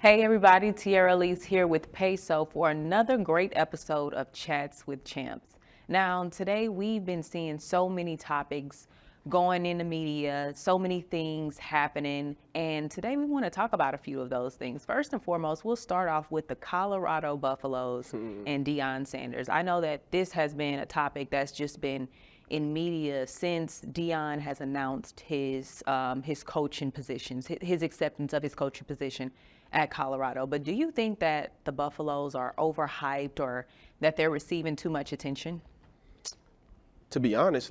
Hey everybody, Tiara Alise here with Peso for another great episode of Chats with Champs. Now, today we've been seeing so many topics going in the media, so many things happening, and today we want to talk about a few of those things. First and foremost, we'll start off with the Colorado Buffaloes and Deion Sanders. I know that this has been a topic that's just been in media since Deion has announced his coaching positions, his acceptance of his coaching position at Colorado. But do you think that the Buffaloes are overhyped or that they're receiving too much attention? To be honest,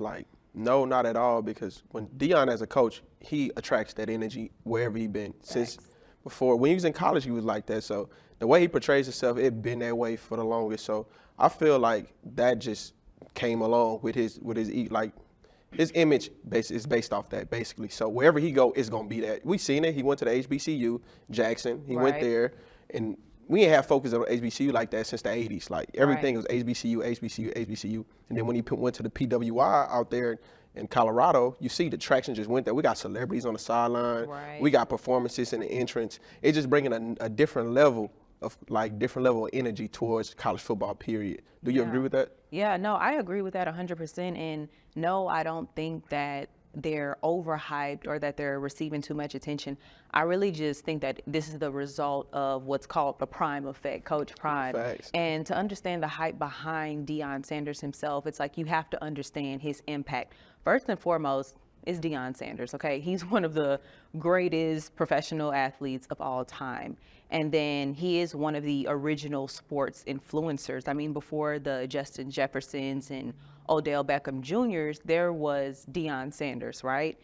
no, not at all, because when Deion as a coach, he attracts that energy wherever he been. Since before, when he was in college, he was like that. So the way he portrays himself, it been that way for the longest. So I feel like that just came along with his image is based off that, basically. So wherever he go, it's gonna be that. We seen it. He went to the HBCU, Jackson. He went there, and we ain't have focus on HBCU like that since the 80s. Like everything was HBCU, HBCU, HBCU. And then when he went to the PWI out there in Colorado, you see the traction just went there. We got celebrities on the sideline. We got performances in the entrance. It's just bringing a different level of energy towards college football, period. Do you agree with that? Yeah, no, I agree with that 100%. And no, I don't think that they're overhyped or that they're receiving too much attention. I really just think that this is the result of what's called the prime effect, Coach Prime. And to understand the hype behind Deion Sanders himself, it's like you have to understand his impact. First and foremost, is Deion Sanders, okay? He's one of the greatest professional athletes of all time. And then he is one of the original sports influencers. I mean, before the Justin Jeffersons and Odell Beckham Jr.'s, there was Deion Sanders, right?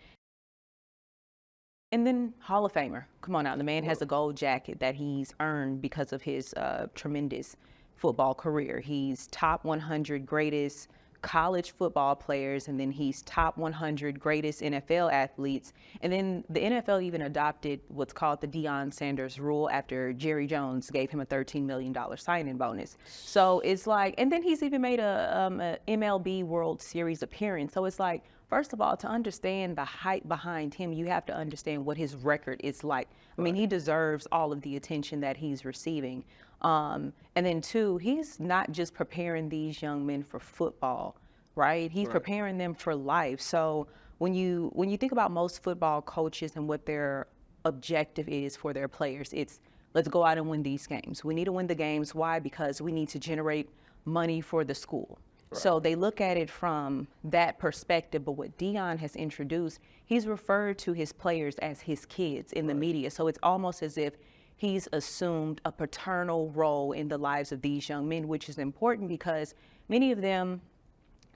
And then Hall of Famer. Come on now, the man has a gold jacket that he's earned because of his tremendous football career. He's top 100 greatest college football players, and then he's top 100 greatest NFL athletes. And then the NFL even adopted what's called the Deion Sanders rule after Jerry Jones gave him a $13 million signing bonus. So it's like, and then he's even made a MLB World Series appearance. So it's like, first of all, to understand the hype behind him, you have to understand what his record is like. I mean, he deserves all of the attention that he's receiving. And then two, he's not just preparing these young men for football, right? He's preparing them for life. So when you think about most football coaches and what their objective is for their players, it's let's go out and win these games. We need to win the games. Why? Because we need to generate money for the school. So they look at it from that perspective. But what Deion has introduced, he's referred to his players as his kids in the media. So it's almost as if he's assumed a paternal role in the lives of these young men, which is important because many of them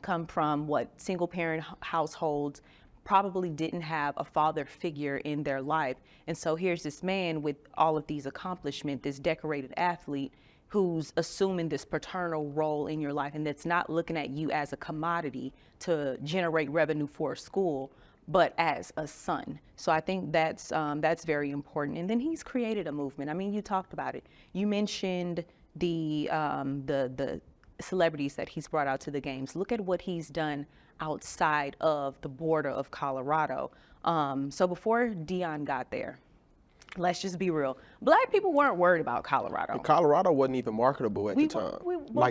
come from single parent households, probably didn't have a father figure in their life. And so here's this man with all of these accomplishments, this decorated athlete who's assuming this paternal role in your life, and that's not looking at you as a commodity to generate revenue for a school, but as a son. So I think that's very important. And then he's created a movement. I mean, you talked about it. You mentioned the celebrities that he's brought out to the games. Look at what he's done outside of the border of Colorado. So before Deion got there, let's just be real, Black people weren't worried about Colorado. And Colorado wasn't even marketable at the time.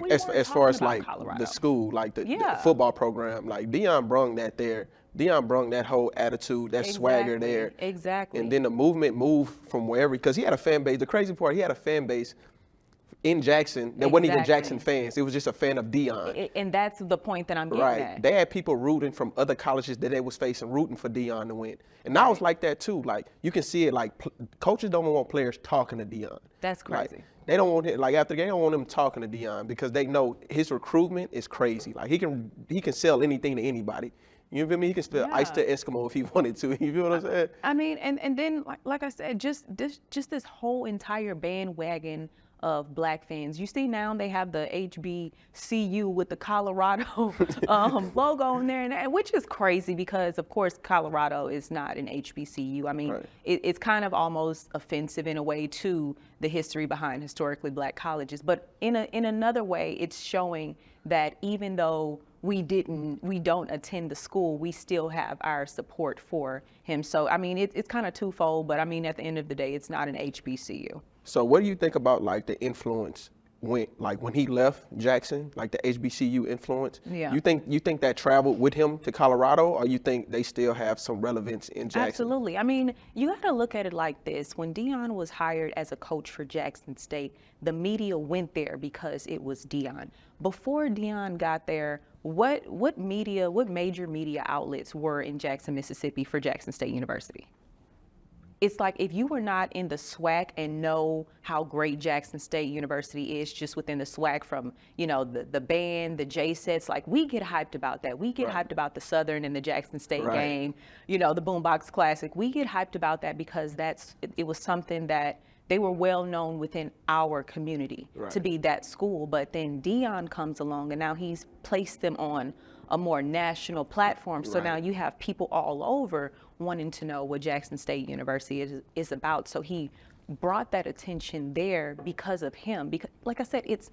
As far as the school, the football program, Deion brung that there. Deion brung that whole attitude, that swagger there. Exactly. And then the movement moved from wherever, because he had a fan base. The crazy part, he had a fan base in Jackson that wasn't even Jackson fans. It was just a fan of Deion. And that's the point that I'm getting at. They had people rooting from other colleges that they was facing, rooting for Deion to win. And now it's like that too. You can see it, coaches don't want players talking to Deion. That's crazy. They don't want it, after they don't want them talking to Deion because they know his recruitment is crazy. He can sell anything to anybody. You feel me? He can spell ice to Eskimo if he wanted to. You feel what I'm saying? I mean, and then like I said, just this whole entire bandwagon of Black fans. You see now they have the HBCU with the Colorado logo on there, and which is crazy because, of course, Colorado is not an HBCU. I mean, it's kind of almost offensive in a way to the history behind historically Black colleges. But in another way, it's showing that even though we don't attend the school, we still have our support for him. So, I mean, it's kind of twofold, but I mean, at the end of the day, it's not an HBCU. So what do you think about like the influence when he left Jackson, like the HBCU influence? Yeah. You think that traveled with him to Colorado, or you think they still have some relevance in Jackson? Absolutely. I mean, you got to look at it like this. When Deion was hired as a coach for Jackson State, the media went there because it was Deion. Before Deion got there, what major media outlets were in Jackson, Mississippi for Jackson State University? It's like if you were not in the SWAC and know how great Jackson State University is just within the SWAC from, the band, the J sets, like we get hyped about that. We get hyped about the Southern and the Jackson State game, the Boombox Classic. We get hyped about that because it was something that they were well known within our community to be that school. But then Deion comes along and now he's placed them on a more national platform. So now you have people all over wanting to know what Jackson State University is about. So he brought that attention there because of him. Because, like I said, it's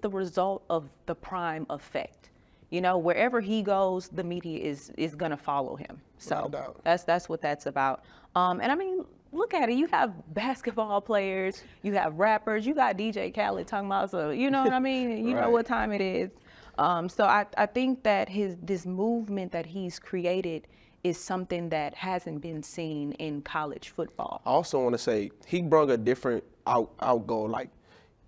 the result of the prime effect. Wherever he goes, the media is gonna follow him. So that's what that's about. And I mean, look at it. You have basketball players, you have rappers, you got DJ Khaled talking about, so you know what I mean? You know what time it is. So I think that this movement that he's created is something that hasn't been seen in college football. I also want to say he brought a different outgo. Like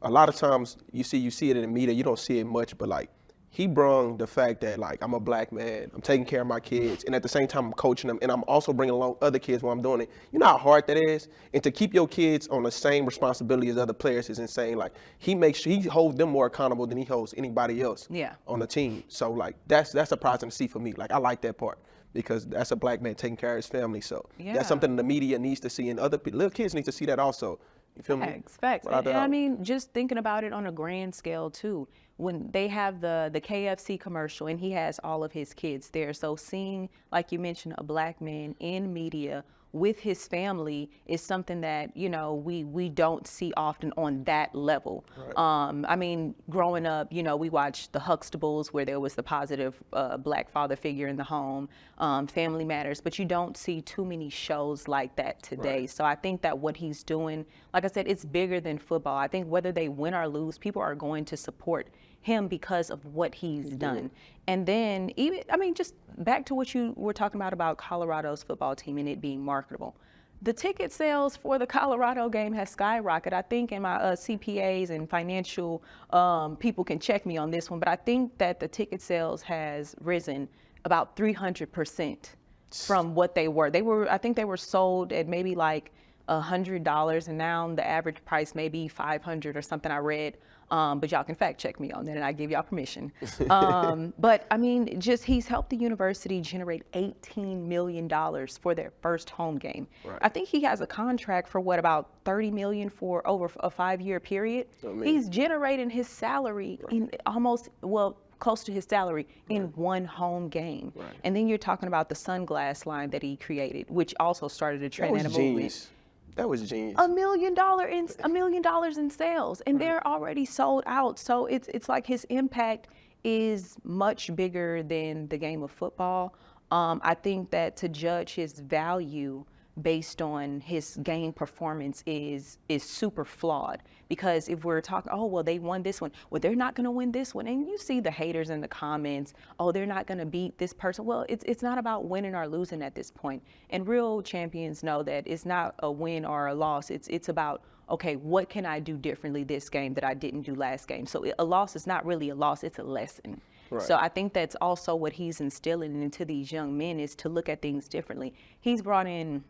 a lot of times you see it in the media, you don't see it much, but like he brought the fact that like I'm a black man, I'm taking care of my kids, and at the same time I'm coaching them, and I'm also bringing along other kids while I'm doing it. You know how hard that is, and to keep your kids on the same responsibility as other players is insane. Like he holds them more accountable than he holds anybody else on the team. So like that's surprising to see for me. Like I like that part because that's a black man taking care of his family. So that's something the media needs to see, and other little kids need to see that also. You feel me? Facts. And I mean, just thinking about it on a grand scale too, when they have the KFC commercial and he has all of his kids there. So seeing, like you mentioned, a black man in media with his family is something that, we don't see often on that level. I mean, growing up, we watched the Huxtables where there was the positive black father figure in the home, Family Matters, but you don't see too many shows like that today. So I think that what he's doing, like I said, it's bigger than football. I think whether they win or lose, people are going to support him because of what he's done. And then just back to what you were talking about Colorado's football team and it being marketable. The ticket sales for the Colorado game has skyrocketed. I think, in my CPAs and financial people can check me on this one, but I think that the ticket sales has risen about 300% from what they were. I think they were sold at maybe like $100, and now the average price may be $500 or something I read. But y'all can fact check me on that, and I give y'all permission. But I mean, he's helped the university generate $18 million for their first home game. I think he has a contract for about $30 million for over a 5-year period. He's generating his salary in close to his salary in one home game. And then you're talking about the sunglass line that he created, which also started a trend and a movement. That was genius. $1 million in sales, and they're already sold out. So it's like his impact is much bigger than the game of football. I think that to judge his value based on his game performance is super flawed, because if we're talking, they won this one, they're not going to win this one, and you see the haters in the comments, they're not going to beat this person. Well, it's not about winning or losing at this point, and real champions know that it's not a win or a loss. It's about, okay, what can I do differently this game that I didn't do last game? So a loss is not really a loss, it's a lesson. So I think that's also what he's instilling into these young men, is to look at things differently. He's brought in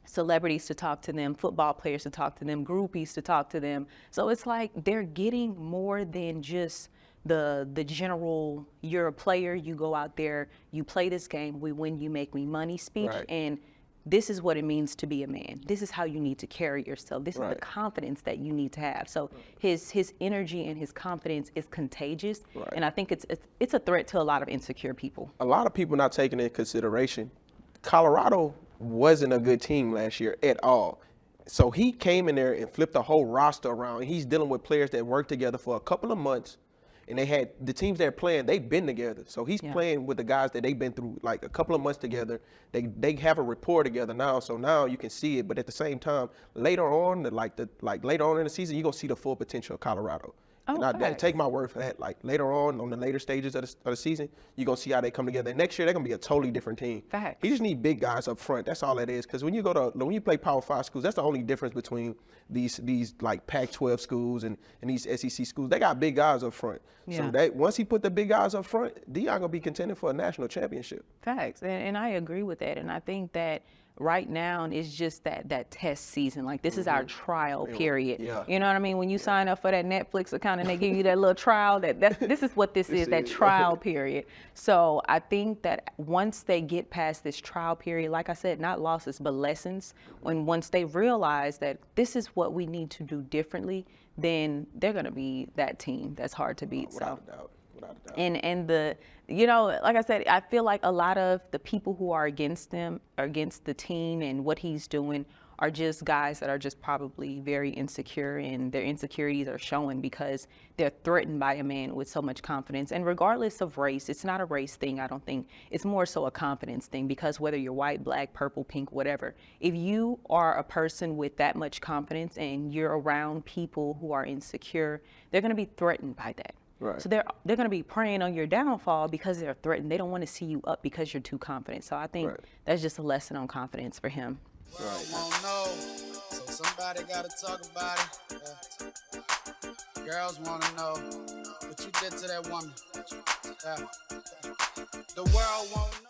celebrities to talk to them, football players to talk to them, groupies to talk to them. So it's like they're getting more than just the general, you're a player, you go out there, you play this game, we win, you make me money speech. And this is what it means to be a man. This is how you need to carry yourself. This is the confidence that you need to have. So his energy and his confidence is contagious. And I think it's a threat to a lot of insecure people. A lot of people not taking into consideration, Colorado wasn't a good team last year at all. So he came in there and flipped the whole roster around. He's dealing with players that worked together for a couple of months, And they had the teams they're playing, they've been together. So he's playing with the guys that they've been through like a couple of months together. They have a rapport together now. So now you can see it. But at the same time, later on, later on in the season, you're gonna see the full potential of Colorado. Oh, and take my word for that. Like later on the later stages of the season, you're gonna see how they come together. And next year they're gonna be a totally different team. Facts. He just need big guys up front. That's all it is. Because when you play Power 5 schools, that's the only difference between these like Pac-12 schools and these SEC schools. They got big guys up front. Yeah. So once he put the big guys up front, Deion gonna be contending for a national championship. Facts, and I agree with that. And I think that right now is just that test season. Like this is our trial period. Yeah. You know what I mean? When you sign up for that Netflix account and they give you that little trial, this is what this is, that trial period. So I think that once they get past this trial period, like I said, not losses, but lessons, once they realize that this is what we need to do differently, then they're going to be that team that's hard to beat. Without a doubt. And like I said, I feel like a lot of the people who are against them, or against the team and what he's doing, are just guys that are just probably very insecure, and their insecurities are showing because they're threatened by a man with so much confidence. And regardless of race, it's not a race thing, I don't think. It's more so a confidence thing, because whether you're white, black, purple, pink, whatever, if you are a person with that much confidence and you're around people who are insecure, they're going to be threatened by that. Right. So they're going to be preying on your downfall because they're threatened. They don't want to see you up because you're too confident. So I think that's just a lesson on confidence for him. Right. Won't know, so somebody gotta talk about it. Girls wanna know what you did to that woman. The world won't know.